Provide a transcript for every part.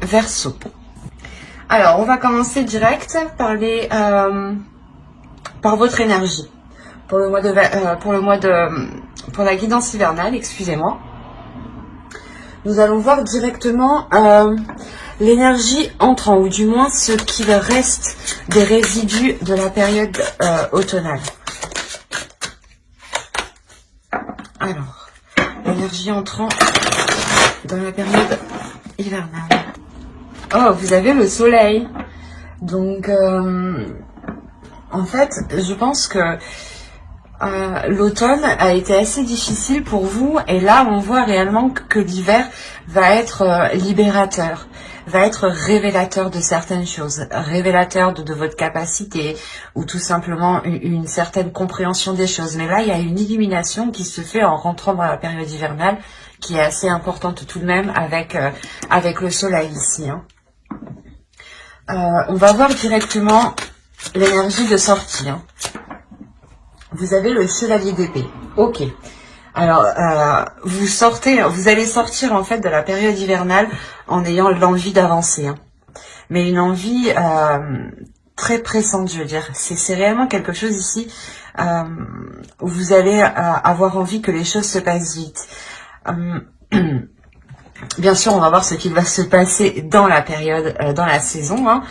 Verseau. Alors, on va commencer direct par par votre énergie pour le mois pour la guidance hivernale. Excusez-moi. Nous allons voir directement l'énergie entrant, ou du moins ce qu'il reste des résidus de la période automnale. Alors, l'énergie entrant dans la période hivernale. Oh, vous avez le soleil. Donc, en fait, je pense que l'automne a été assez difficile pour vous. Et là, on voit réellement que l'hiver va être libérateur, va être révélateur de certaines choses, révélateur de votre capacité, ou tout simplement une certaine compréhension des choses. Mais là, il y a une illumination qui se fait en rentrant dans la période hivernale, qui est assez importante tout de même avec le soleil ici, hein. On va voir directement l'énergie de sortie, hein. Vous avez le chevalier d'épée. Ok. Alors, vous allez sortir en fait de la période hivernale en ayant l'envie d'avancer, hein. Mais une envie très pressante, je veux dire. C'est réellement quelque chose ici où vous allez avoir envie que les choses se passent vite. Bien sûr, on va voir ce qui va se passer dans la période, dans la saison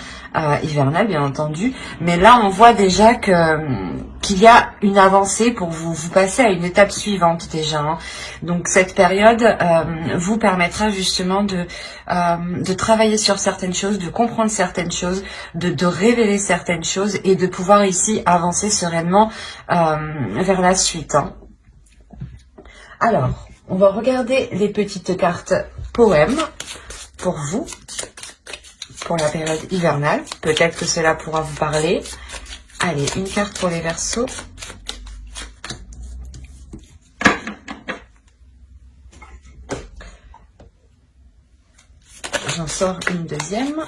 hivernale, bien entendu. Mais là, on voit déjà qu'il y a une avancée pour vous passer à une étape suivante déjà, hein. Donc, cette période vous permettra justement de travailler sur certaines choses, de comprendre certaines choses, de révéler certaines choses et de pouvoir ici avancer sereinement vers la suite, hein. Alors, on va regarder les petites cartes poèmes pour vous, pour la période hivernale. Peut-être que cela pourra vous parler. Allez, une carte pour les Verseaux. J'en sors une deuxième.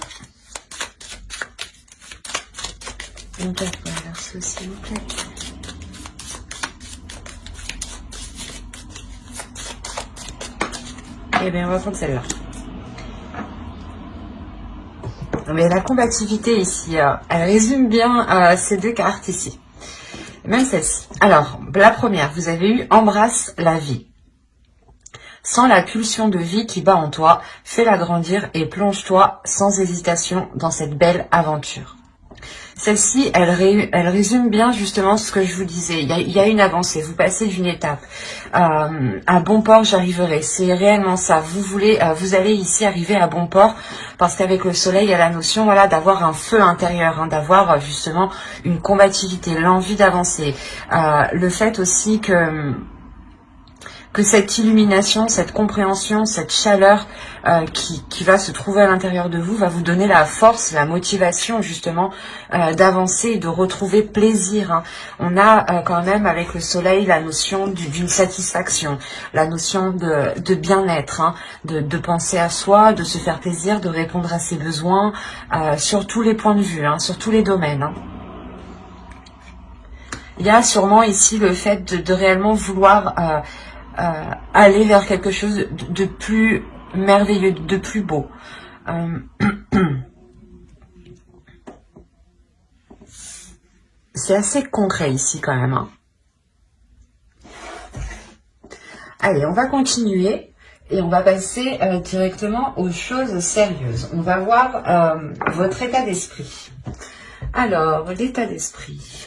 Une carte pour les Verseaux, s'il vous plaît. Eh bien, on va prendre celle-là. Mais la combativité ici, elle résume bien ces deux cartes ici. Même celle-ci. Alors, la première, vous avez eu « Embrasse la vie ». Sans la pulsion de vie qui bat en toi, fais-la grandir et plonge-toi sans hésitation dans cette belle aventure. Celle-ci, elle résume bien justement ce que je vous disais. Il y a une avancée, vous passez d'une étape. À bon port, j'arriverai. C'est réellement ça. Vous allez ici arriver à bon port parce qu'avec le soleil, il y a la notion, voilà, d'avoir un feu intérieur, hein, d'avoir justement une combativité, l'envie d'avancer. Le fait aussi que cette illumination, cette compréhension, cette chaleur qui va se trouver à l'intérieur de vous va vous donner la force, la motivation justement d'avancer et de retrouver plaisir, hein. On a quand même avec le soleil la notion d'une satisfaction, la notion de bien-être, hein, de penser à soi, de se faire plaisir, de répondre à ses besoins sur tous les points de vue, hein, sur tous les domaines, hein. Il y a sûrement ici le fait de réellement vouloir aller vers quelque chose de plus merveilleux, de plus beau. C'est assez concret ici quand même, hein. Allez, on va continuer et on va passer directement aux choses sérieuses. On va voir votre état d'esprit. Alors, l'état d'esprit.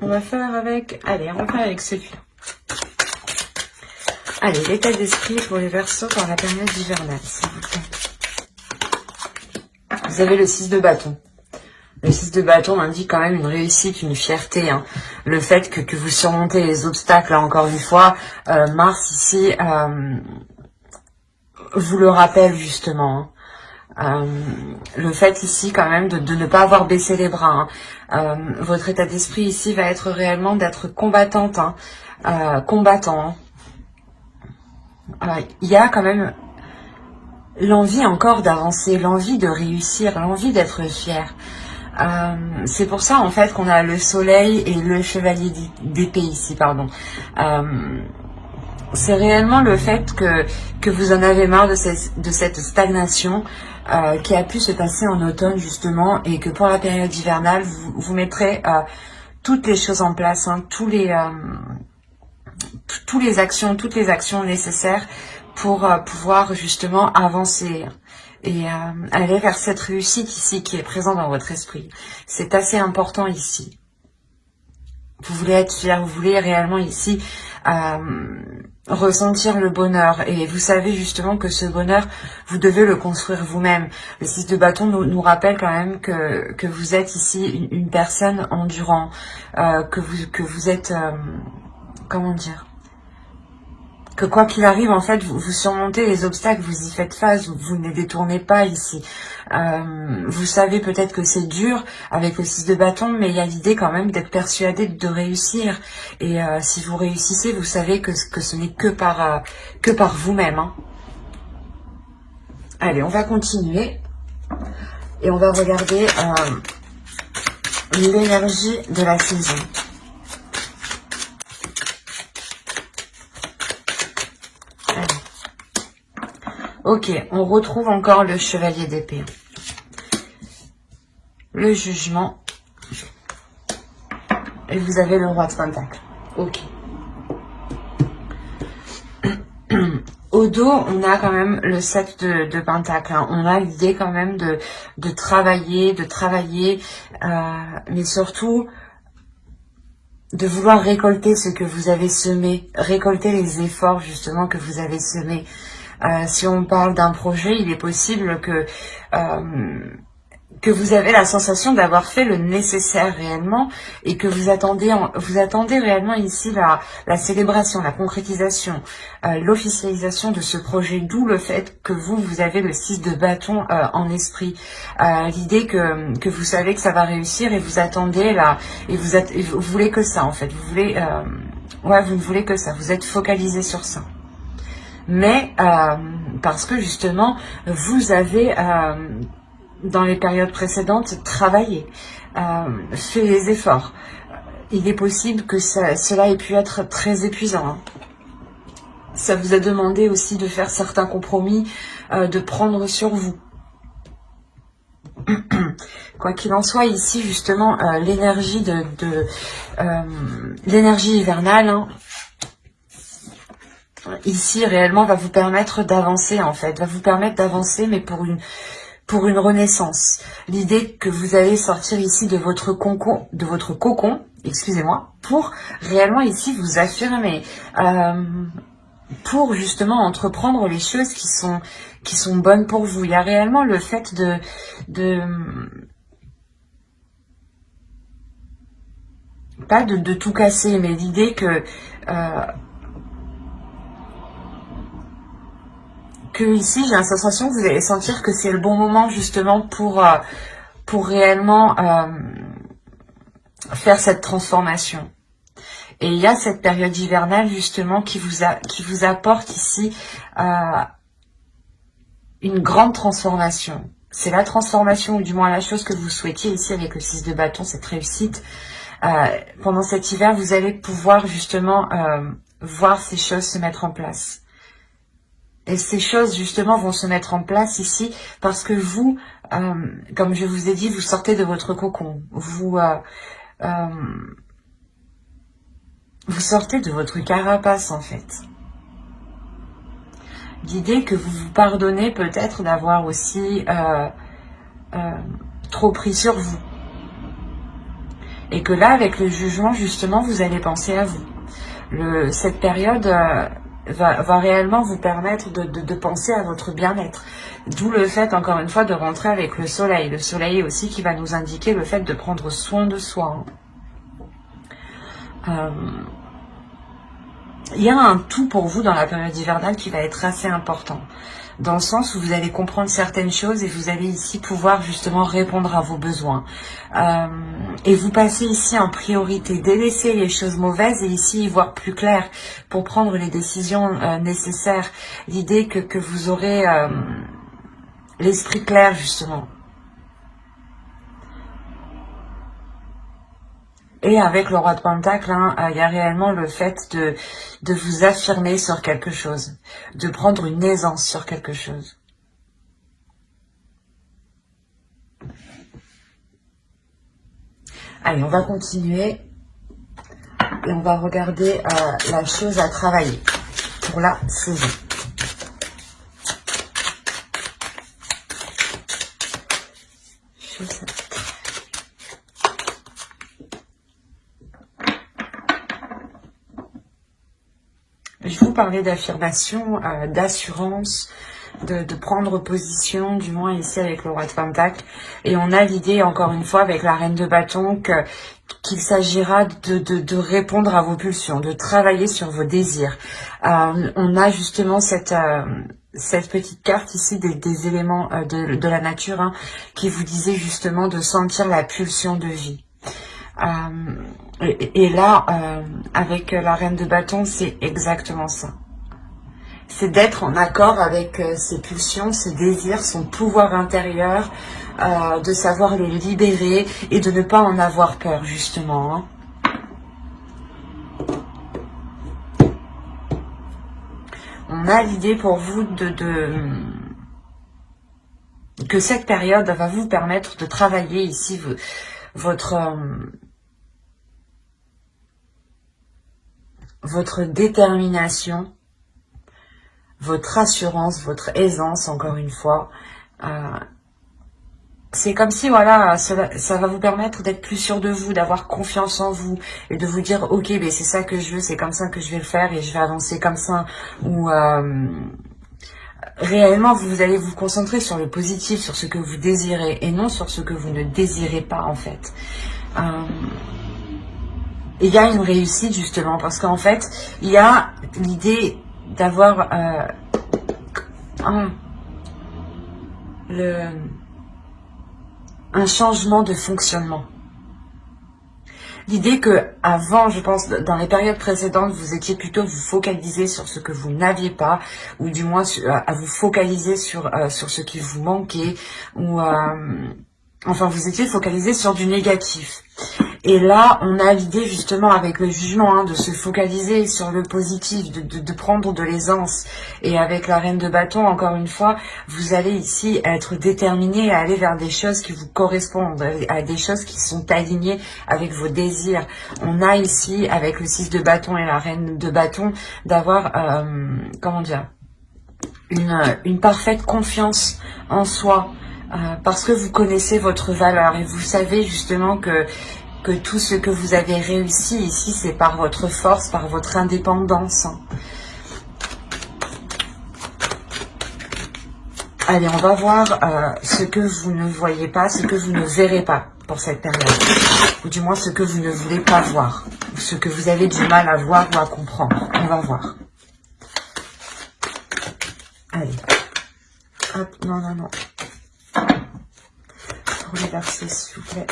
On va faire avec... Allez, on va faire avec celui-là. Allez, l'état d'esprit pour les Verseaux dans la période hivernale, s'il vous plaît. Vous avez le 6 de bâton. Le 6 de bâton indique quand même une réussite, une fierté, hein. Le fait que vous surmontez les obstacles, là, encore une fois. Mars, ici, vous le rappelle, justement, hein. Le fait ici quand même de ne pas avoir baissé les bras, hein. Votre état d'esprit ici va être réellement d'être combattante, hein, combattant, hein. Il y a quand même l'envie encore d'avancer, l'envie de réussir, l'envie d'être fier. C'est pour ça en fait qu'on a le soleil et le chevalier d'épée ici, pardon. c'est réellement le fait que vous en avez marre de cette stagnation qui a pu se passer en automne justement, et que pour la période hivernale, vous mettrez toutes les choses en place, hein, toutes les actions nécessaires pour pouvoir justement avancer et aller vers cette réussite ici qui est présente dans votre esprit. C'est assez important ici. Vous voulez être fier, vous voulez réellement ici ressentir le bonheur, et vous savez justement que ce bonheur, vous devez le construire vous-même. Le 6 de bâton nous rappelle quand même que vous êtes ici une personne endurant, que vous êtes, comment dire, que quoi qu'il arrive, en fait, vous surmontez les obstacles, vous y faites face, vous ne les détournez pas ici. Vous savez peut-être que c'est dur avec le 6 de bâton, mais il y a l'idée quand même d'être persuadé de réussir. Et si vous réussissez, vous savez que ce n'est que par vous-même. Hein. Allez, on va continuer. Et on va regarder l'énergie de la saison. Ok, on retrouve encore le chevalier d'épée. Le jugement. Et vous avez le roi de pentacle. Ok. Au dos, on a quand même le 7 de pentacle. Hein. On a l'idée quand même de travailler, mais surtout de vouloir récolter ce que vous avez semé, récolter les efforts justement que vous avez semés. Si on parle d'un projet, il est possible que vous avez la sensation d'avoir fait le nécessaire réellement, et que vous attendez réellement ici la célébration, la concrétisation, l'officialisation de ce projet, d'où le fait que vous avez le 6 de bâton en esprit, l'idée que vous savez que ça va réussir, et vous attendez là, et vous voulez que ça en fait, vous voulez, vous ne voulez que ça, vous êtes focalisé sur ça. Mais parce que justement, vous avez, dans les périodes précédentes, travaillé, fait les efforts. Il est possible que cela ait pu être très épuisant. Hein. Ça vous a demandé aussi de faire certains compromis, de prendre sur vous. Quoi qu'il en soit, ici, justement, l'énergie l'énergie hivernale, hein, ici réellement va vous permettre d'avancer en fait, mais pour une renaissance. L'idée que vous allez sortir ici de votre cocon, excusez-moi, pour réellement ici vous affirmer, pour justement entreprendre les choses qui sont bonnes pour vous. Il y a réellement le fait pas de tout casser, mais l'idée que ici, j'ai la sensation que vous allez sentir que c'est le bon moment justement pour réellement faire cette transformation. Et il y a cette période hivernale justement qui vous apporte ici une grande transformation. C'est la transformation, ou du moins la chose que vous souhaitiez ici avec le 6 de bâton, cette réussite. Pendant cet hiver, vous allez pouvoir justement voir ces choses se mettre en place. Et ces choses, justement, vont se mettre en place ici parce que vous, comme je vous ai dit, vous sortez de votre cocon. Vous sortez de votre carapace, en fait. L'idée que vous vous pardonnez peut-être d'avoir aussi trop pris sur vous. Et que là, avec le jugement, justement, vous allez penser à vous. Cette période... va réellement vous permettre de penser à votre bien-être. D'où le fait, encore une fois, de rentrer avec le soleil. Le soleil aussi qui va nous indiquer le fait de prendre soin de soi. Il y a un tout pour vous dans la période hivernale qui va être assez important. Dans le sens où vous allez comprendre certaines choses et vous allez ici pouvoir justement répondre à vos besoins. Et vous passez ici en priorité, délaisser les choses mauvaises et ici y voir plus clair pour prendre les décisions nécessaires. L'idée que vous aurez l'esprit clair justement. Et avec le roi de Pentacle, hein, il y a réellement le fait de vous affirmer sur quelque chose, de prendre une aisance sur quelque chose. Allez, on va continuer et on va regarder la chose à travailler pour la saison. Je vous parlais d'affirmation, d'assurance, de prendre position, du moins ici avec le roi de Pentacle. Et on a l'idée, encore une fois, avec la reine de bâton, qu'il s'agira de répondre à vos pulsions, de travailler sur vos désirs. On a justement cette petite carte ici des éléments de la nature, hein, qui vous disait justement de sentir la pulsion de vie. Et là, avec la reine de bâton, c'est exactement ça. C'est d'être en accord avec ses pulsions, ses désirs, son pouvoir intérieur, de savoir les libérer et de ne pas en avoir peur, justement. Hein. On a l'idée pour vous que cette période va vous permettre de travailler ici votre détermination, votre assurance, votre aisance, encore une fois. C'est comme si, voilà, ça va vous permettre d'être plus sûr de vous, d'avoir confiance en vous et de vous dire, ok, mais c'est ça que je veux, c'est comme ça que je vais le faire et je vais avancer comme ça. Ou réellement, vous allez vous concentrer sur le positif, sur ce que vous désirez et non sur ce que vous ne désirez pas, en fait. Il y a une réussite, justement, parce qu'en fait, il y a l'idée d'avoir un changement de fonctionnement. L'idée que avant, je pense, dans les périodes précédentes, vous étiez plutôt vous focaliser sur ce que vous n'aviez pas, ou du moins à vous focaliser sur ce qui vous manquait, ou enfin, vous étiez focalisé sur du négatif. Et là, on a l'idée justement avec le jugement, hein, de se focaliser sur le positif, de prendre de l'aisance. Et avec la reine de bâton, encore une fois, vous allez ici être déterminé à aller vers des choses qui vous correspondent, à des choses qui sont alignées avec vos désirs. On a ici, avec le 6 de bâton et la reine de bâton, d'avoir, comment dire, une parfaite confiance en soi, parce que vous connaissez votre valeur et vous savez justement que tout ce que vous avez réussi ici, c'est par votre force, par votre indépendance. Allez, on va voir ce que vous ne voyez pas, ce que vous ne verrez pas pour cette période. Ou du moins ce que vous ne voulez pas voir. Ou ce que vous avez du mal à voir ou à comprendre. On va voir. Allez. Hop, non. Pour les versets, s'il vous plaît.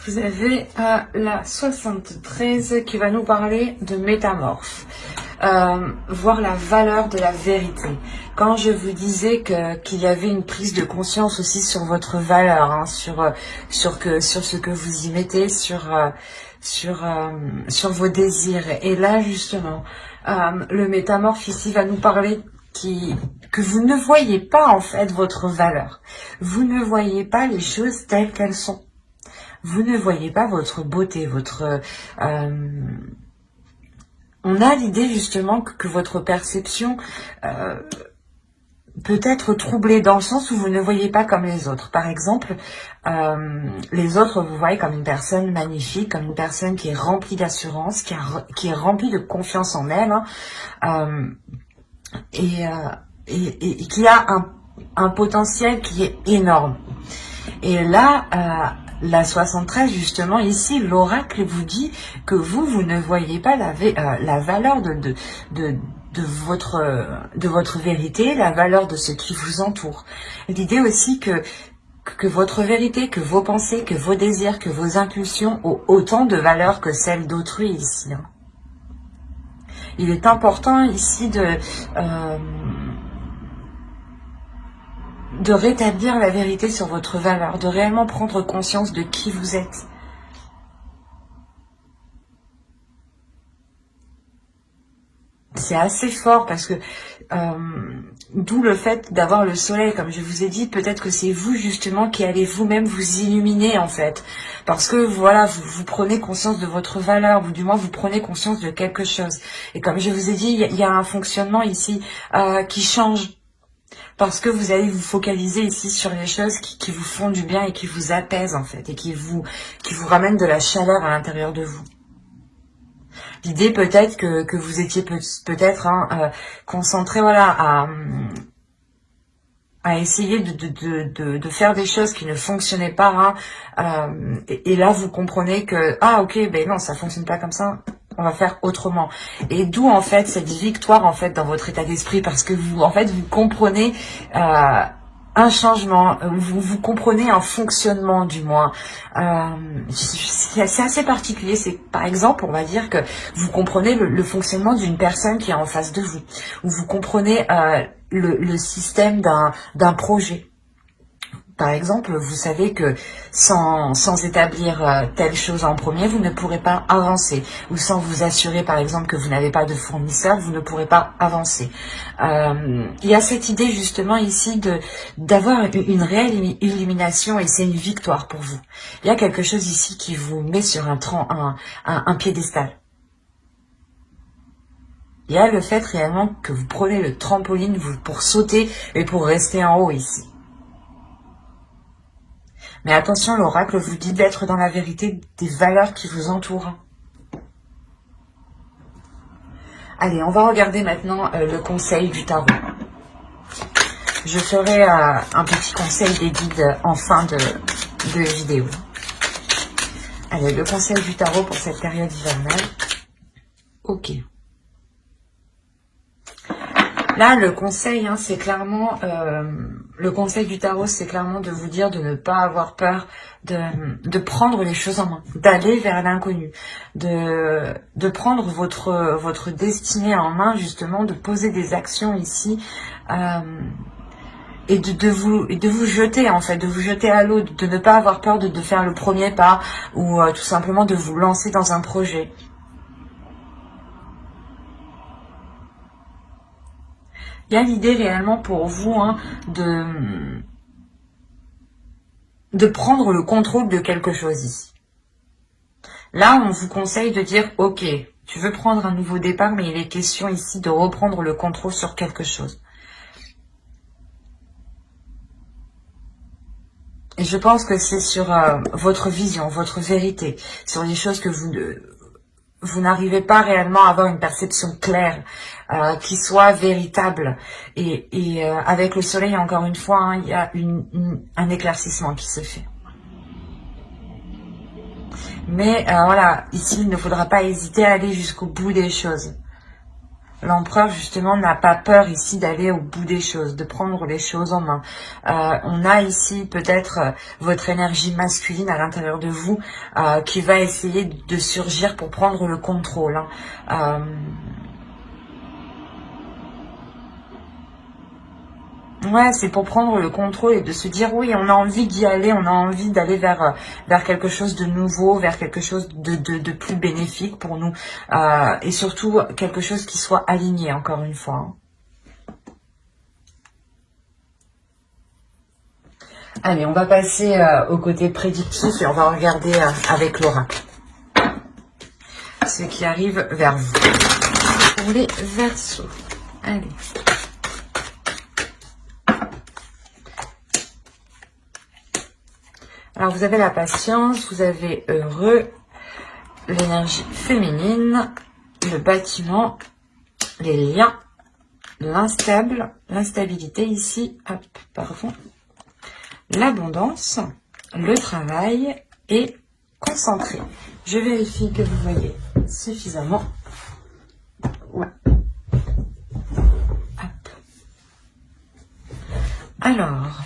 Vous avez la 73 qui va nous parler de métamorphe. Voir la valeur de la vérité. Quand je vous disais qu'il y avait une prise de conscience aussi sur votre valeur, hein, sur ce que vous y mettez, sur vos désirs. Et là justement, le métamorphe ici va nous parler que vous ne voyez pas en fait votre valeur. Vous ne voyez pas les choses telles qu'elles sont. Vous ne voyez pas votre beauté, on a l'idée justement que votre perception peut être troublée dans le sens où vous ne voyez pas comme les autres. Par exemple, les autres vous voyez comme une personne magnifique, comme une personne qui est remplie d'assurance, qui est remplie de confiance en elle, hein, et qui a un potentiel qui est énorme. Et là, la 73, justement, ici, l'oracle vous dit que vous ne voyez pas la valeur de votre vérité, la valeur de ce qui vous entoure. L'idée aussi que votre vérité, que vos pensées, que vos désirs, que vos impulsions ont autant de valeur que celles d'autrui ici. Hein. Il est important ici de rétablir la vérité sur votre valeur, de réellement prendre conscience de qui vous êtes. C'est assez fort parce que d'où le fait d'avoir le soleil, comme je vous ai dit, peut-être que c'est vous justement qui allez vous-même vous illuminer en fait, parce que voilà, vous prenez conscience de votre valeur, ou du moins vous prenez conscience de quelque chose. Et comme je vous ai dit, il y a un fonctionnement ici qui change, parce que vous allez vous focaliser ici sur les choses qui vous font du bien et qui vous apaisent en fait, et qui vous ramènent de la chaleur à l'intérieur de vous. L'idée peut-être que vous étiez peut-être concentré voilà, à essayer de faire des choses qui ne fonctionnaient pas. Et là, vous comprenez que, ah ok, ben non, ça fonctionne pas comme ça. On va faire autrement. Et d'où en fait cette victoire en fait dans votre état d'esprit, parce que vous en fait vous comprenez un changement, vous comprenez un fonctionnement du moins. C'est assez particulier. C'est par exemple, on va dire que vous comprenez le fonctionnement d'une personne qui est en face de vous, ou vous comprenez le système d'un projet. Par exemple, vous savez que sans établir telle chose en premier, vous ne pourrez pas avancer. Ou sans vous assurer, par exemple, que vous n'avez pas de fournisseur, vous ne pourrez pas avancer. Il y a cette idée justement ici d'avoir une réelle illumination, et c'est une victoire pour vous. Il y a quelque chose ici qui vous met sur un piédestal. Il y a le fait réellement que vous prenez le trampoline pour sauter et pour rester en haut ici. Mais attention, l'oracle vous dit d'être dans la vérité des valeurs qui vous entourent. Allez, on va regarder maintenant le conseil du tarot. Je ferai un petit conseil des guides en fin de vidéo. Allez, le conseil du tarot pour cette période hivernale. Ok. Là, le conseil, c'est clairement, le conseil du tarot, c'est clairement de vous dire de ne pas avoir peur de prendre les choses en main, d'aller vers l'inconnu, de prendre votre destinée en main, justement, de poser des actions ici, et de vous jeter, en fait, de vous jeter à l'eau, de ne pas avoir peur de faire le premier pas, ou tout simplement de vous lancer dans un projet. Il y a l'idée réellement pour vous de prendre le contrôle de quelque chose ici. Là, on vous conseille de dire, ok, tu veux prendre un nouveau départ, mais il est question ici de reprendre le contrôle sur quelque chose. Et je pense que c'est sur votre vision, votre vérité, sur les choses que vous n'arrivez pas réellement à avoir une perception claire, qui soit véritable. Et avec le soleil, encore une fois, il y a un éclaircissement qui se fait. Mais voilà, ici, il ne faudra pas hésiter à aller jusqu'au bout des choses. L'empereur, justement, n'a pas peur ici d'aller au bout des choses, de prendre les choses en main. On a ici peut-être votre énergie masculine à l'intérieur de vous qui va essayer de surgir pour prendre le contrôle. Ouais, c'est pour prendre le contrôle et de se dire, oui, on a envie d'y aller, on a envie d'aller vers quelque chose de nouveau, vers quelque chose de plus bénéfique pour nous. Et surtout, quelque chose qui soit aligné, encore une fois. Allez, on va passer au côté prédictif et on va regarder avec l'oracle ce qui arrive vers vous. Pour les Verseaux. Allez. Alors, vous avez la patience, vous avez heureux, l'énergie féminine, le bâtiment, les liens, l'instabilité ici, hop, pardon, l'abondance, le travail et concentré. Je vérifie que vous voyez suffisamment. Ouais. Hop. Alors,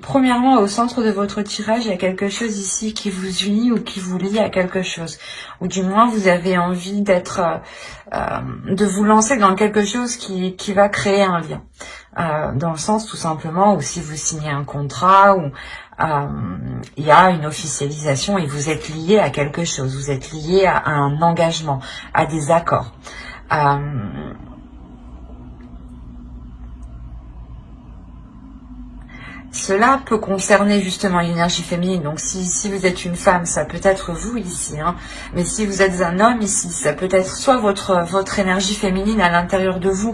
premièrement, au centre de votre tirage, il y a quelque chose ici qui vous unit ou qui vous lie à quelque chose. Ou du moins, vous avez envie de vous lancer dans quelque chose qui va créer un lien. Dans le sens, tout simplement, où si vous signez un contrat, ou il y a une officialisation et vous êtes lié à quelque chose. Vous êtes lié à un engagement, à des accords. Cela peut concerner justement l'énergie féminine. Donc si vous êtes une femme, ça peut être vous ici. Hein. Mais si vous êtes un homme ici, ça peut être soit votre énergie féminine à l'intérieur de vous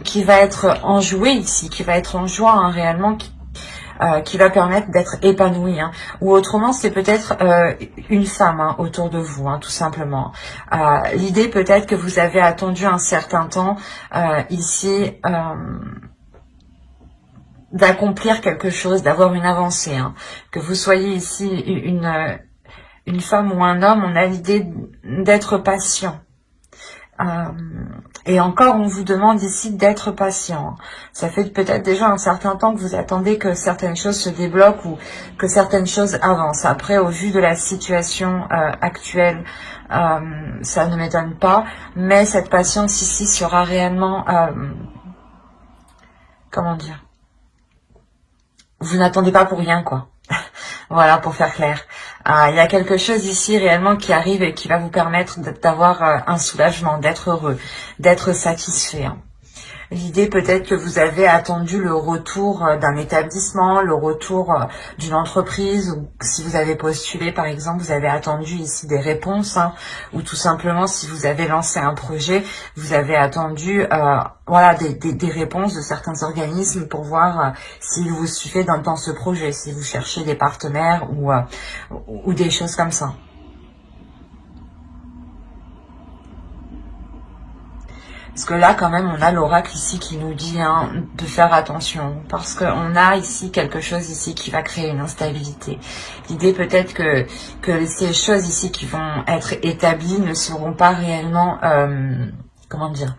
qui va être enjouée ici, qui va être en joie hein, réellement, qui va permettre d'être épanoui. Hein. Ou autrement, c'est peut-être une femme hein, autour de vous, hein, tout simplement. L'idée peut-être que vous avez attendu un certain temps ici... d'accomplir quelque chose, d'avoir une avancée. Hein. Que vous soyez ici une femme ou un homme, on a l'idée d'être patient. Et encore, on vous demande ici d'être patient. Ça fait peut-être déjà un certain temps que vous attendez que certaines choses se débloquent ou que certaines choses avancent. Après, au vu de la situation actuelle, ça ne m'étonne pas. Mais cette patience ici sera réellement... comment dire ? Vous n'attendez pas pour rien, quoi. Voilà, pour faire clair. Il y a quelque chose ici réellement qui arrive et qui va vous permettre d'avoir un soulagement, d'être heureux, d'être satisfait. Hein. L'idée peut-être que vous avez attendu le retour d'un établissement, le retour d'une entreprise, ou si vous avez postulé par exemple, vous avez attendu ici des réponses, hein, ou tout simplement si vous avez lancé un projet, vous avez attendu voilà, des réponses de certains organismes pour voir s'ils vous suivaient dans ce projet, si vous cherchez des partenaires ou des choses comme ça. Parce que là, quand même, on a l'oracle ici qui nous dit hein, de faire attention. Parce qu'on a ici quelque chose ici qui va créer une instabilité. L'idée peut-être que ces choses ici qui vont être établies ne seront pas réellement... comment dire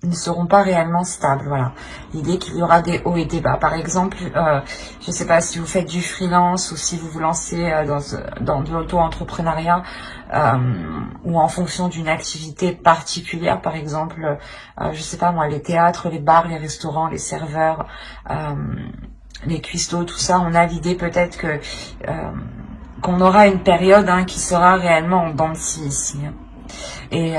ne seront pas réellement stables, voilà. L'idée qu'il y aura des hauts et des bas. Par exemple, je ne sais pas si vous faites du freelance ou si vous vous lancez dans de l'auto-entrepreneuriat ou en fonction d'une activité particulière, par exemple, je ne sais pas moi, les théâtres, les bars, les restaurants, les serveurs, les cuistots, tout ça, on a l'idée peut-être que qu'on aura une période hein, qui sera réellement en dents de scie ici. Et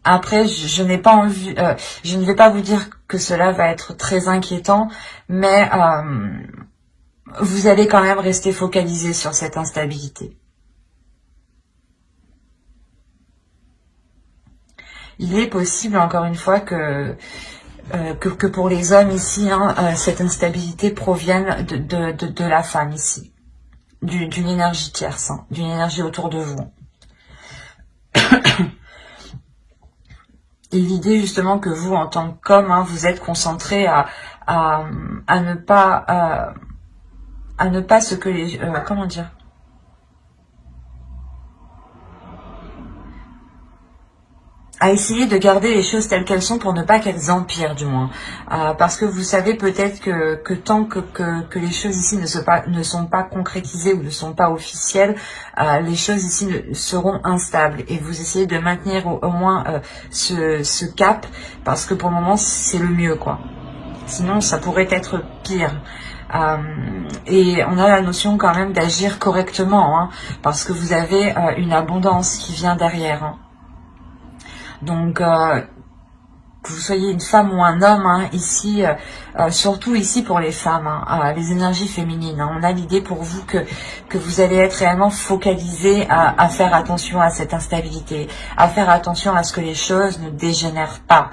après, je n'ai pas envie, je ne vais pas vous dire que cela va être très inquiétant, mais vous allez quand même rester focalisé sur cette instabilité. Il est possible, encore une fois, que pour les hommes ici, hein, cette instabilité provienne de la femme ici, d'une énergie tierce, hein, d'une énergie autour de vous. Et l'idée justement que vous, en tant qu'homme, hein, vous êtes concentré à ne pas ce que les comment dire, à essayer de garder les choses telles qu'elles sont pour ne pas qu'elles empirent du moins. Parce que vous savez peut-être que tant que les choses ici ne sont pas concrétisées ou ne sont pas officielles, les choses ici seront instables. Et vous essayez de maintenir au moins ce cap, parce que pour le moment c'est le mieux, quoi. Sinon ça pourrait être pire. Et on a la notion quand même d'agir correctement, hein, parce que vous avez une abondance qui vient derrière. Hein. Donc, que vous soyez une femme ou un homme, hein, ici, surtout ici pour les femmes, hein, les énergies féminines, hein, on a l'idée pour vous que vous allez être réellement focalisé à faire attention à cette instabilité, à faire attention à ce que les choses ne dégénèrent pas.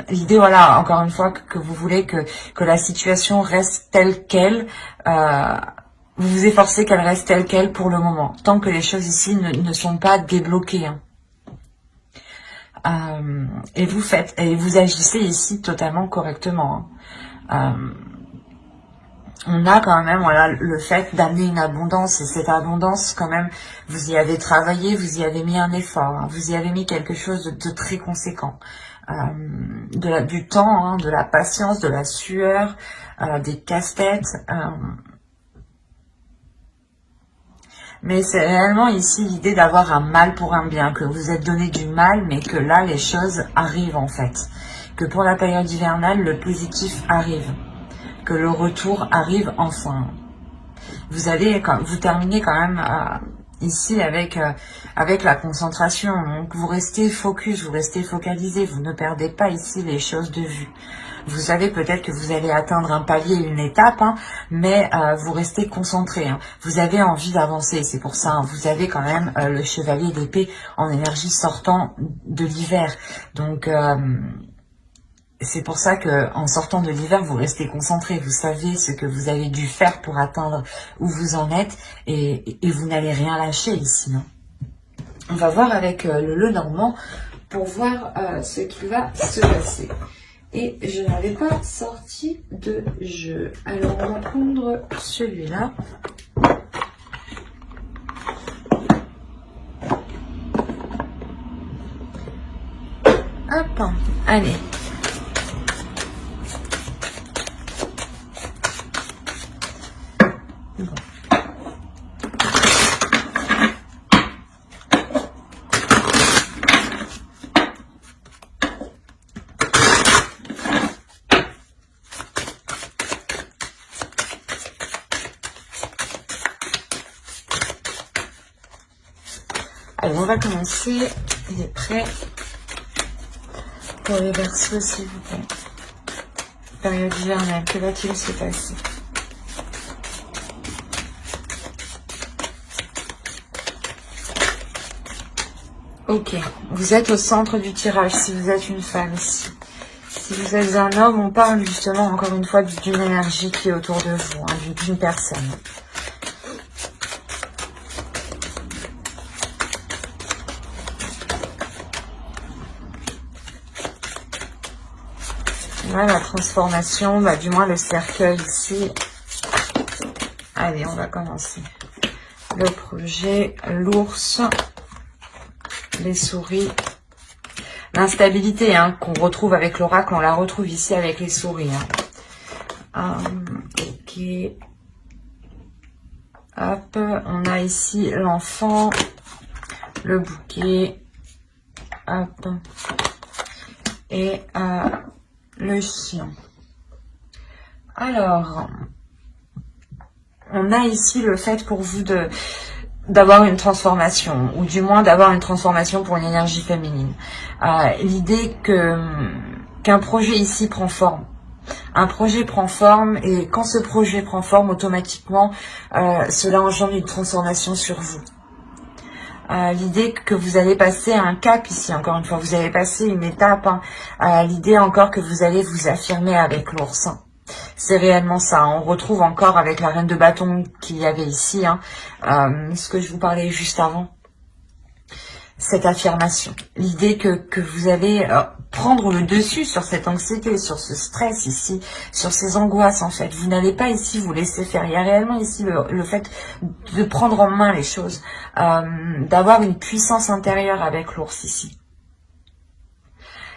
L'idée, voilà, encore une fois, que vous voulez que la situation reste telle qu'elle, vous vous efforcez qu'elle reste telle qu'elle pour le moment, tant que les choses ici ne sont pas débloquées, hein. Et vous agissez ici totalement correctement. Hein. On a quand même voilà le fait d'amener une abondance, et cette abondance quand même, vous y avez travaillé, vous y avez mis un effort, hein, vous y avez mis quelque chose de très conséquent. du temps, hein, de la patience, de la sueur, des casse-têtes. Mais c'est réellement ici l'idée d'avoir un mal pour un bien, que vous êtes donné du mal, mais que là, les choses arrivent en fait. Que pour la période hivernale, le positif arrive. Que le retour arrive enfin. Vous terminez quand même ici avec la concentration. Donc vous restez focus, vous restez focalisé, vous ne perdez pas ici les choses de vue. Vous savez peut-être que vous allez atteindre un palier, une étape, hein, mais vous restez concentré. Hein. Vous avez envie d'avancer, c'est pour ça. Hein, vous avez quand même le chevalier d'épée en énergie sortant de l'hiver. Donc c'est pour ça que en sortant de l'hiver, vous restez concentré. Vous savez ce que vous avez dû faire pour atteindre où vous en êtes et vous n'allez rien lâcher ici. Hein. On va voir avec le Lenormand pour voir ce qui va se passer. Et je n'avais pas sorti de jeu. Alors, on va prendre celui-là. Hop, allez. Bon. Allez, on va commencer. Il est prêt pour les Verseaux, s'il vous plaît. Période hivernale, que va-t-il se passer? Ok, vous êtes au centre du tirage si vous êtes une femme ici. Si vous êtes un homme, on parle justement encore une fois d'une énergie qui est autour de vous, hein, d'une personne. Là, la transformation, bah, du moins le cercueil ici. Allez, on va commencer. Le projet, l'ours, les souris. L'instabilité hein, qu'on retrouve avec l'oracle, on la retrouve ici avec les souris. Hein. Ok. Hop, on a ici l'enfant, le bouquet. Hop. Et le chien. Alors, on a ici le fait pour vous d'avoir une transformation, ou du moins d'avoir une transformation pour une énergie féminine. L'idée qu'un projet ici prend forme. Un projet prend forme, et quand ce projet prend forme, automatiquement, cela engendre une transformation sur vous. L'idée que vous allez passer un cap ici, encore une fois, vous allez passer une étape, hein, l'idée encore que vous allez vous affirmer avec l'ours. Hein. C'est réellement ça, on retrouve encore avec la reine de bâton qu'il y avait ici, hein, ce que je vous parlais juste avant, cette affirmation. L'idée que vous allez prendre le dessus sur cette anxiété, sur ce stress ici, sur ces angoisses en fait. Vous n'allez pas ici vous laisser faire. Il y a réellement ici le fait de prendre en main les choses, d'avoir une puissance intérieure avec l'ours ici.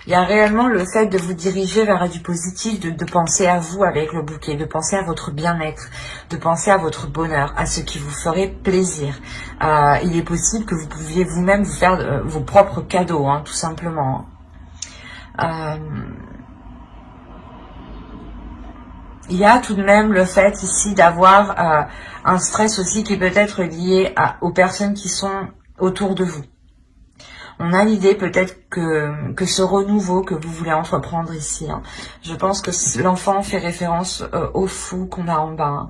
Il y a réellement le fait de vous diriger vers du positif, de penser à vous avec le bouquet, de penser à votre bien-être, de penser à votre bonheur, à ce qui vous ferait plaisir. Il est possible que vous pouviez vous-même vous faire vos propres cadeaux, hein, tout simplement. Il y a tout de même le fait ici d'avoir un stress aussi qui peut être lié aux personnes qui sont autour de vous. On a l'idée peut-être que ce renouveau que vous voulez entreprendre ici, hein, je pense que l'enfant fait référence au fou qu'on a en bas.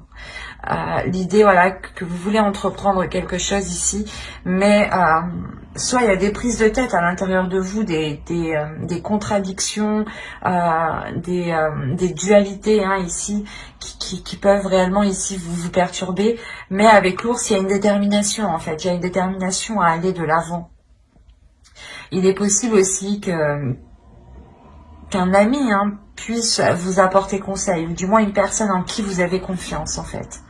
Hein. L'idée, voilà, que vous voulez entreprendre quelque chose ici, mais soit il y a des prises de tête à l'intérieur de vous, des contradictions, des dualités hein, ici, qui peuvent réellement ici vous perturber, mais avec l'ours, il y a une détermination en fait, il y a une détermination à aller de l'avant. Il est possible aussi qu'un ami hein, puisse vous apporter conseil, ou du moins une personne en qui vous avez confiance en fait.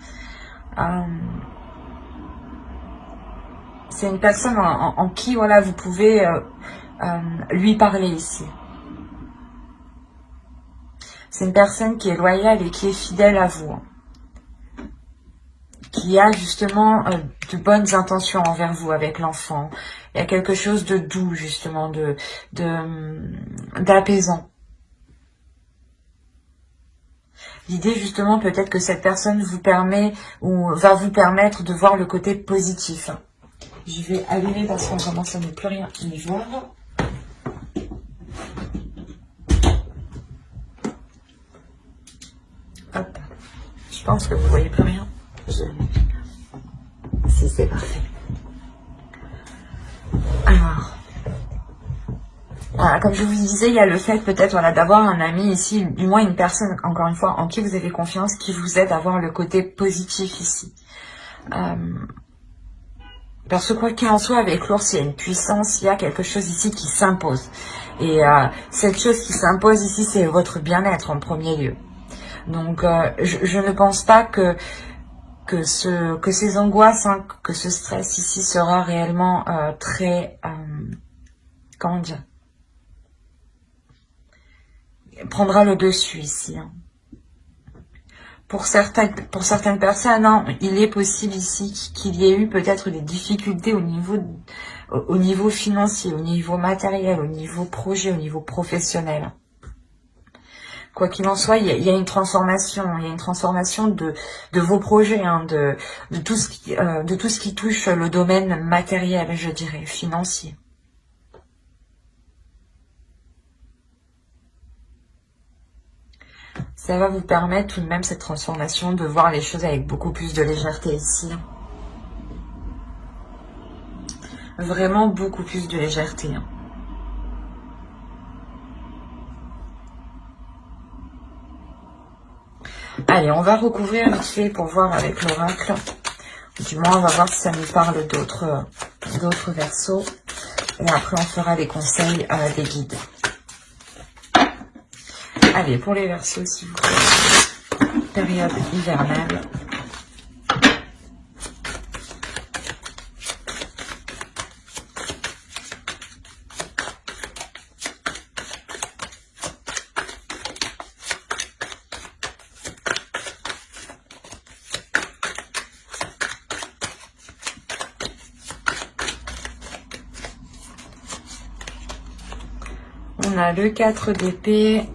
C'est une personne en qui voilà, vous pouvez lui parler ici. C'est une personne qui est loyale et qui est fidèle à vous. Qui a justement de bonnes intentions envers vous avec l'enfant. Il y a quelque chose de doux, justement, d'apaisant. L'idée, justement, peut-être que cette personne vous permet ou va vous permettre de voir le côté positif. Je vais allumer parce qu'on commence à ne plus rien y voir. Hop. Je pense que vous voyez plus rien. Si, c'est parfait. Alors, voilà, comme je vous disais, il y a le fait peut-être voilà, d'avoir un ami ici, du moins une personne, encore une fois, en qui vous avez confiance, qui vous aide à voir le côté positif ici. Parce que quoi qu'il en soit, avec l'ours, il y a une puissance, il y a quelque chose ici qui s'impose. Et cette chose qui s'impose ici, c'est votre bien-être en premier lieu. Donc, je ne pense pas que ces angoisses, hein, que ce stress ici sera réellement très... comment dire, prendra le dessus ici. Hein. Pour certaines personnes, hein, il est possible ici qu'il y ait eu peut-être des difficultés au niveau financier, au niveau matériel, au niveau projet, au niveau professionnel. Quoi qu'il en soit, il y a une transformation. Il y a une transformation de vos projets, hein, de tout ce qui touche le domaine matériel, je dirais, financier. Ça va vous permettre tout de même cette transformation de voir les choses avec beaucoup plus de légèreté ici. Vraiment beaucoup plus de légèreté. Allez, on va recouvrir vite fait pour voir avec l'oracle. Du moins, on va voir si ça nous parle d'autres versos. Et après, on fera les conseils des guides. Allez, pour les versos, s'il vous plaît. Période hivernale. On a le 4 d'épée,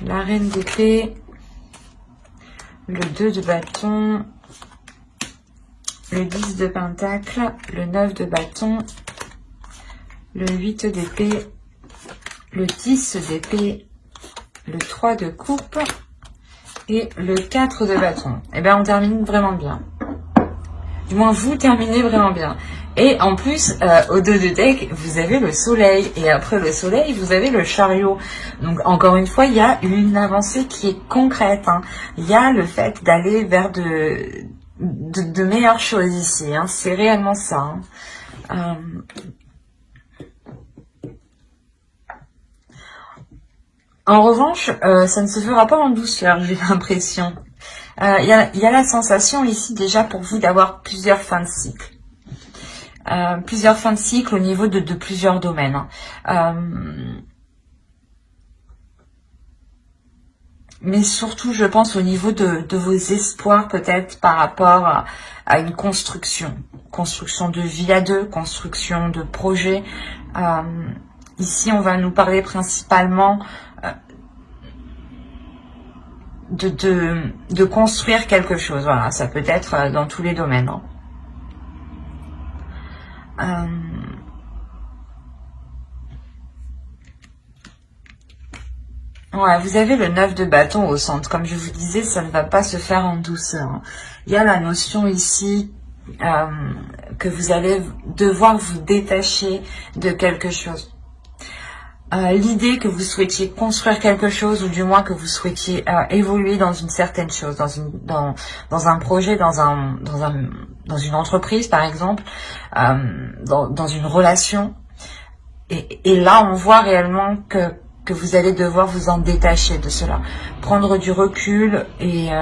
la reine d'épée, le 2 de bâton, le 10 de pentacle, le 9 de bâton, le 8 d'épée, le 10 d'épée, le 3 de coupe et le 4 de bâton. Et bien, on termine vraiment bien. Du moins, vous terminez vraiment bien. Et en plus, au dos de deck, vous avez le soleil. Et après le soleil, vous avez le chariot. Donc, encore une fois, il y a une avancée qui est concrète. Hein. Il y a le fait d'aller vers de meilleures choses ici. Hein. C'est réellement ça. Hein. En revanche, ça ne se fera pas en douceur, j'ai l'impression. Il y a la sensation ici déjà pour vous d'avoir plusieurs fins de cycle. Plusieurs fins de cycle au niveau de plusieurs domaines. Mais surtout, je pense au niveau de vos espoirs peut-être par rapport à une construction. Construction de vie à deux, construction de projet. Ici, on va nous parler principalement de construire quelque chose. Voilà, ça peut être dans tous les domaines. Hein. Ouais, vous avez le 9 de bâton au centre. Comme je vous disais, ça ne va pas se faire en douceur. Il y a la notion ici que vous allez devoir vous détacher de quelque chose. L'idée que vous souhaitiez construire quelque chose ou du moins que vous souhaitiez évoluer dans une certaine chose, dans un projet, dans une entreprise par exemple, dans une relation. Et là, on voit réellement que vous allez devoir vous en détacher de cela, prendre du recul et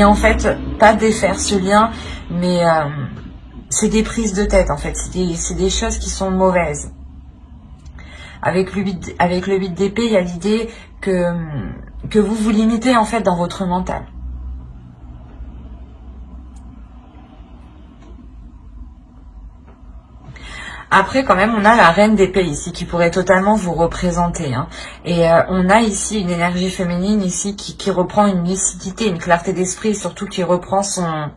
en fait pas défaire ce lien, mais c'est des prises de tête en fait, c'est des choses qui sont mauvaises. Avec le 8 d'épée, il y a l'idée que vous vous limitez en fait dans votre mental. Après, quand même, on a la reine d'épée ici qui pourrait totalement vous représenter. Hein. Et on a ici une énergie féminine ici qui reprend une lucidité, une clarté d'esprit, surtout qui reprend son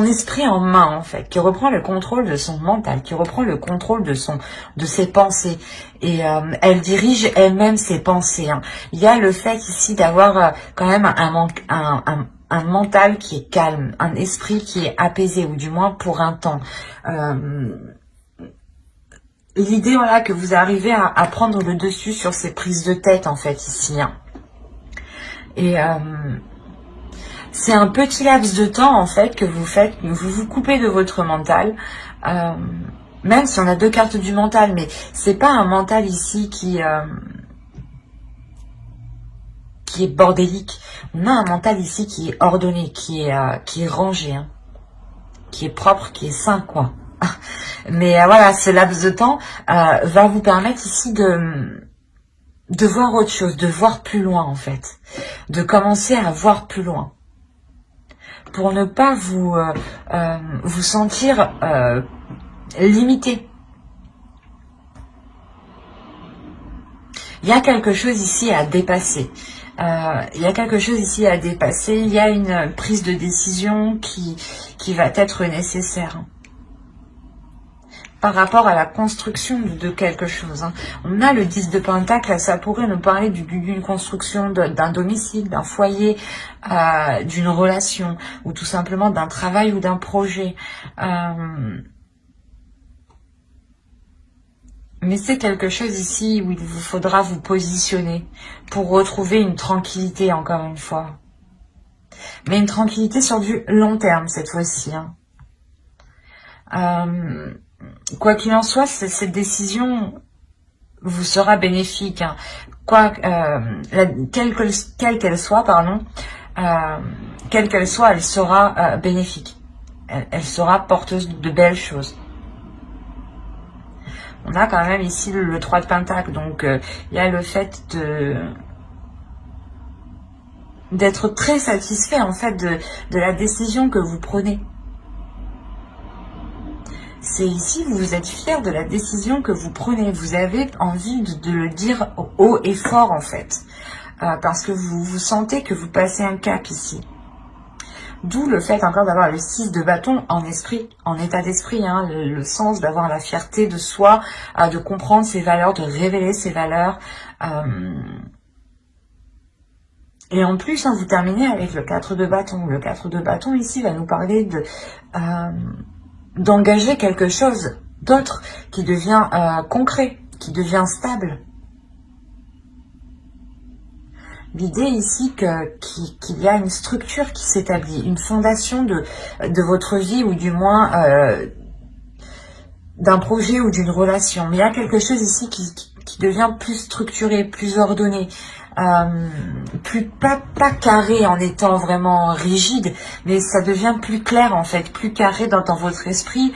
esprit en main, en fait, qui reprend le contrôle de son mental, qui reprend le contrôle de ses pensées. Et elle dirige elle-même ses pensées. Hein. Il y a le fait ici d'avoir quand même un mental qui est calme, un esprit qui est apaisé, ou du moins pour un temps. L'idée, voilà, que vous arrivez à prendre le dessus sur ces prises de tête, en fait, ici. Hein. Et c'est un petit laps de temps, en fait, que vous faites, vous vous coupez de votre mental, même si on a 2 cartes du mental, mais c'est pas un mental ici qui est bordélique. On a un mental ici qui est ordonné, qui est rangé, hein, qui est propre, qui est sain, quoi. Mais voilà, ce laps de temps va vous permettre ici de voir autre chose, de voir plus loin, en fait, de commencer à voir plus loin, pour ne pas vous sentir limité. Il y a quelque chose ici à dépasser. Il y a quelque chose ici à dépasser. Il y a une prise de décision qui va être nécessaire par rapport à la construction de quelque chose. Hein. On a le 10 de Pentacle, ça pourrait nous parler d'une construction d'un domicile, d'un foyer, d'une relation, ou tout simplement d'un travail ou d'un projet. Mais c'est quelque chose ici où il vous faudra vous positionner pour retrouver une tranquillité, encore une fois. Mais une tranquillité sur du long terme, cette fois-ci. Hein. Quoi qu'il en soit, cette décision vous sera bénéfique. Hein. Quelle qu'elle soit, pardon, quelle qu'elle soit, elle sera bénéfique. Elle sera porteuse de belles choses. On a quand même ici le 3 de Pentacle, donc il y a le fait d'être très satisfait en fait de la décision que vous prenez. C'est ici, vous êtes fier de la décision que vous prenez. Vous avez envie de le dire haut et fort en fait, parce que vous sentez que vous passez un cap ici. D'où le fait encore d'avoir le 6 de bâton en esprit, en état d'esprit, hein, le sens d'avoir la fierté de soi, de comprendre ses valeurs, de révéler ses valeurs. Et en plus, hein, vous terminez avec le 4 de bâton. Le 4 de bâton ici va nous parler d'engager quelque chose d'autre qui devient concret, qui devient stable. L'idée ici qu'il y a une structure qui s'établit, une fondation de votre vie, ou du moins d'un projet ou d'une relation. Mais il y a quelque chose ici qui devient plus structuré, plus ordonné, pas carré en étant vraiment rigide, mais ça devient plus clair en fait, plus carré dans votre esprit.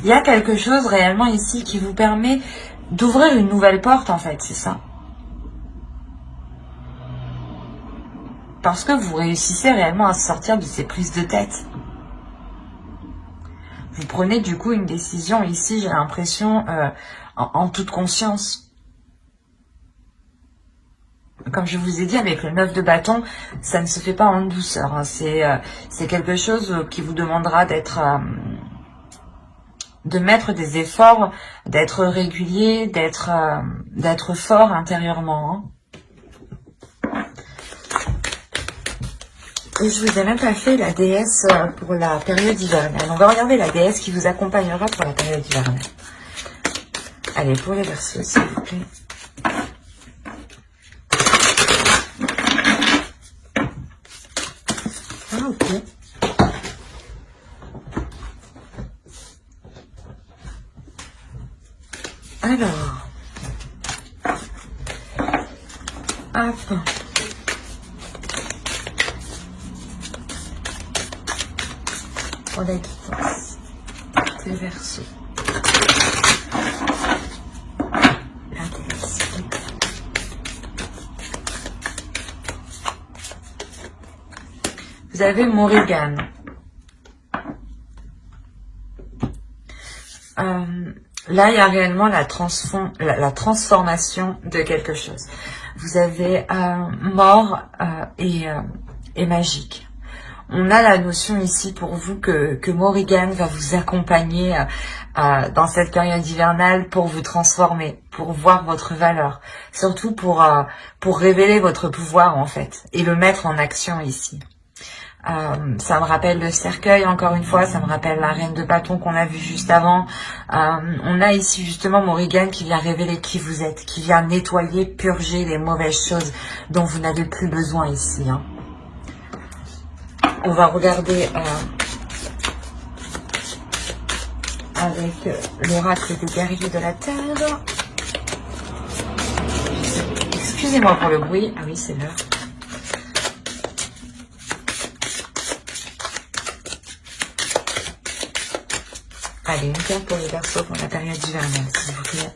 Il y a quelque chose réellement ici qui vous permet d'ouvrir une nouvelle porte, en fait, c'est ça. Parce que vous réussissez réellement à sortir de ces prises de tête. Vous prenez du coup une décision ici, j'ai l'impression, en toute conscience. Comme je vous ai dit, avec le 9 de bâton, ça ne se fait pas en douceur. Hein. C'est quelque chose qui vous demandera de mettre des efforts, d'être régulier, d'être fort intérieurement. Hein. Et je vous ai même pas fait la déesse pour la période hivernale. On va regarder la déesse qui vous accompagnera pour la période hivernale. Allez, pour les Verseaux, s'il vous plaît. Ah, ok. Alors, hop. Pour la guidance, les Verseaux. Vous avez Morrigan. Là, il y a réellement la transformation de quelque chose. Vous avez mort et magique. On a la notion ici pour vous que Morrigan va vous accompagner dans cette période hivernale pour vous transformer, pour voir votre valeur, surtout pour révéler votre pouvoir en fait et le mettre en action ici. Ça me rappelle le cercueil, encore une fois, ça me rappelle la reine de bâton qu'on a vue juste avant. On a ici justement Morrigan qui vient révéler qui vous êtes, qui vient nettoyer, purger les mauvaises choses dont vous n'avez plus besoin ici. Hein. On va regarder avec l'oracle des guerriers de la Terre. Excusez-moi pour le bruit. Ah oui, c'est l'heure. Allez, une carte pour les Verseaux pour la période hivernale, s'il vous plaît.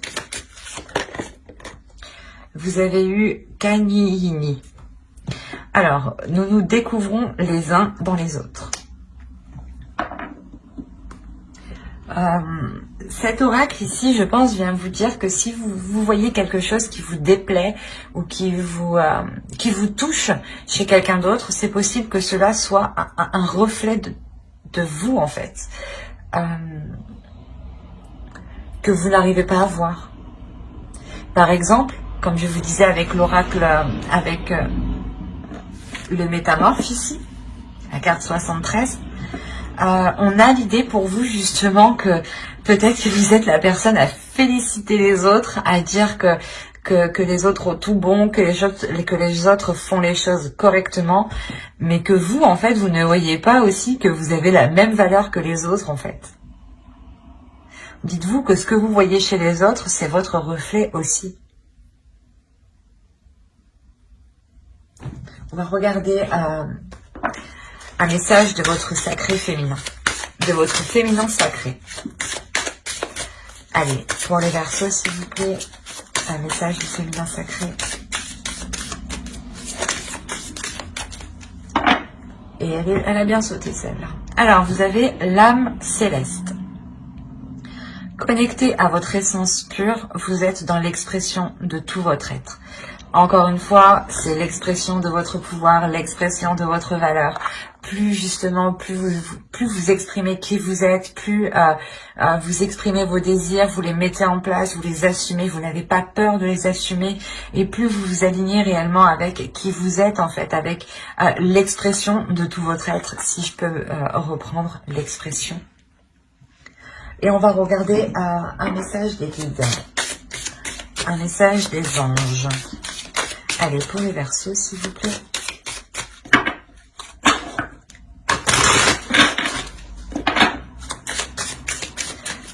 Vous avez eu Kanyini. Alors, nous nous découvrons les uns dans les autres. Cet oracle ici, je pense, vient vous dire que si vous voyez quelque chose qui vous déplaît ou qui vous touche chez quelqu'un d'autre, c'est possible que cela soit un reflet de vous, en fait. Que vous n'arrivez pas à voir. Par exemple, comme je vous disais avec l'oracle, avec le métamorphe ici, la carte 73, on a l'idée pour vous justement que peut-être que vous êtes la personne à féliciter les autres, à dire que les autres ont tout bon, que les autres font les choses correctement, mais que vous, en fait, vous ne voyez pas aussi que vous avez la même valeur que les autres, en fait. Dites-vous que ce que vous voyez chez les autres, c'est votre reflet aussi. On va regarder un message de votre sacré féminin, de votre féminin sacré. Allez, pour les Verseaux, s'il vous plaît, un message du féminin sacré. Et elle a bien sauté celle-là. Alors, vous avez l'âme céleste. Connecté à votre essence pure, vous êtes dans l'expression de tout votre être. Encore une fois, c'est l'expression de votre pouvoir, l'expression de votre valeur. Plus justement, plus vous exprimez qui vous êtes, plus vous exprimez vos désirs, vous les mettez en place, vous les assumez, vous n'avez pas peur de les assumer, et plus vous vous alignez réellement avec qui vous êtes en fait, avec l'expression de tout votre être, si je peux reprendre l'expression. Et on va regarder un message des guides, un message des anges. Allez, pour les Verseaux, s'il vous plaît.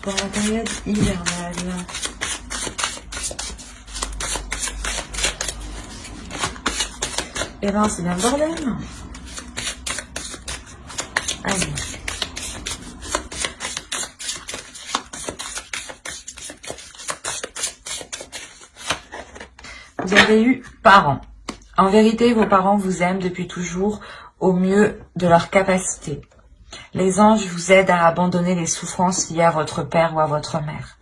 Pour la période hivernale. Eh ben, c'est bien le bordel. Allez. Vous avez eu parents. En vérité, vos parents vous aiment depuis toujours au mieux de leur capacité. Les anges vous aident à abandonner les souffrances liées à votre père ou à votre mère.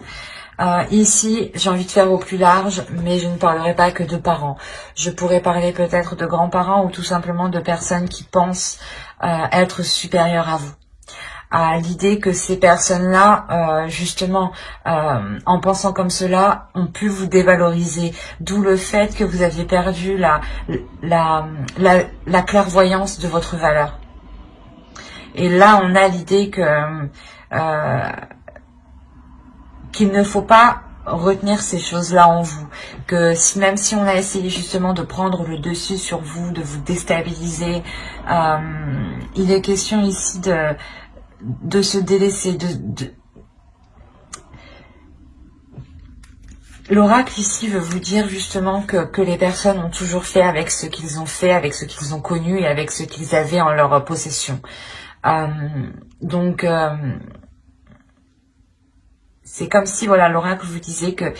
Ici, j'ai envie de faire au plus large, mais je ne parlerai pas que de parents. Je pourrais parler peut-être de grands-parents ou tout simplement de personnes qui pensent être supérieures à vous. À l'idée que ces personnes-là, justement, en pensant comme cela, ont pu vous dévaloriser. D'où le fait que vous aviez perdu la clairvoyance de votre valeur. Et là, on a l'idée que qu'il ne faut pas retenir ces choses-là en vous. Que même si on a essayé justement de prendre le dessus sur vous, de vous déstabiliser, il est question ici de se délaisser, L'oracle ici veut vous dire justement que les personnes ont toujours fait avec ce qu'ils ont fait, avec ce qu'ils ont connu et avec ce qu'ils avaient en leur possession. Donc, c'est comme si, voilà, l'oracle vous disait que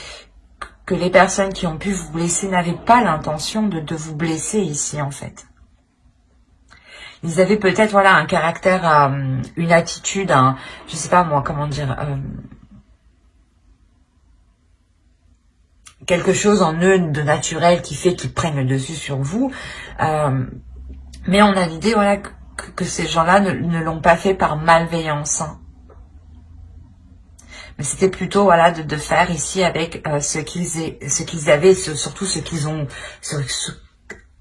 les personnes qui ont pu vous blesser n'avaient pas l'intention de vous blesser ici, en fait. Ils avaient peut-être, voilà, un caractère, une attitude, je sais pas moi, comment dire, quelque chose en eux de naturel qui fait qu'ils prennent le dessus sur vous. Mais on a l'idée, voilà, que ces gens-là ne l'ont pas fait par malveillance. Hein. Mais c'était plutôt, voilà, de faire ici avec ce qu'ils avaient, surtout ce qu'ils ont...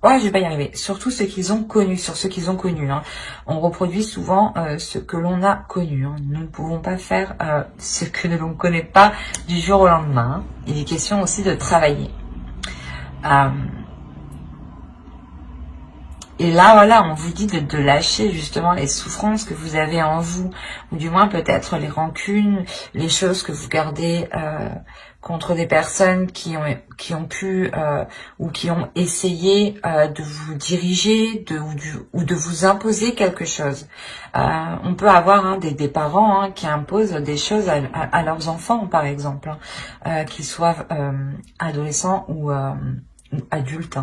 Ouais, je vais pas y arriver. Surtout ce qu'ils ont connu, sur ce qu'ils ont connu. Hein. On reproduit souvent ce que l'on a connu. Hein. Nous ne pouvons pas faire ce que l'on ne connaît pas du jour au lendemain. Hein. Il est question aussi de travailler. Et là, voilà, on vous dit de lâcher justement les souffrances que vous avez en vous, ou du moins peut-être les rancunes, les choses que vous gardez contre des personnes qui ont pu ou qui ont essayé de vous diriger ou de vous imposer quelque chose. On peut avoir des parents qui imposent des choses à leurs enfants, par exemple, qu'ils soient adolescents ou adultes.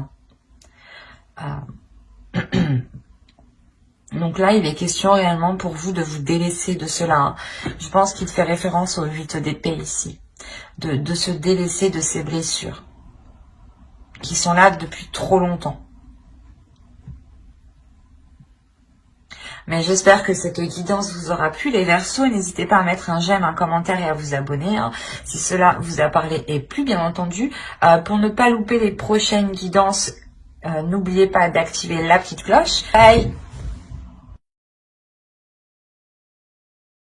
Donc là, il est question réellement pour vous de vous délaisser de cela. Hein. Je pense qu'il fait référence au 8 d'épée ici. De se délaisser de ces blessures qui sont là depuis trop longtemps. Mais j'espère que cette guidance vous aura plu. Les Verseaux, n'hésitez pas à mettre un j'aime, un commentaire et à vous abonner. Hein, si cela vous a parlé et plu, bien entendu. Pour ne pas louper les prochaines guidances, n'oubliez pas d'activer la petite cloche. Bye!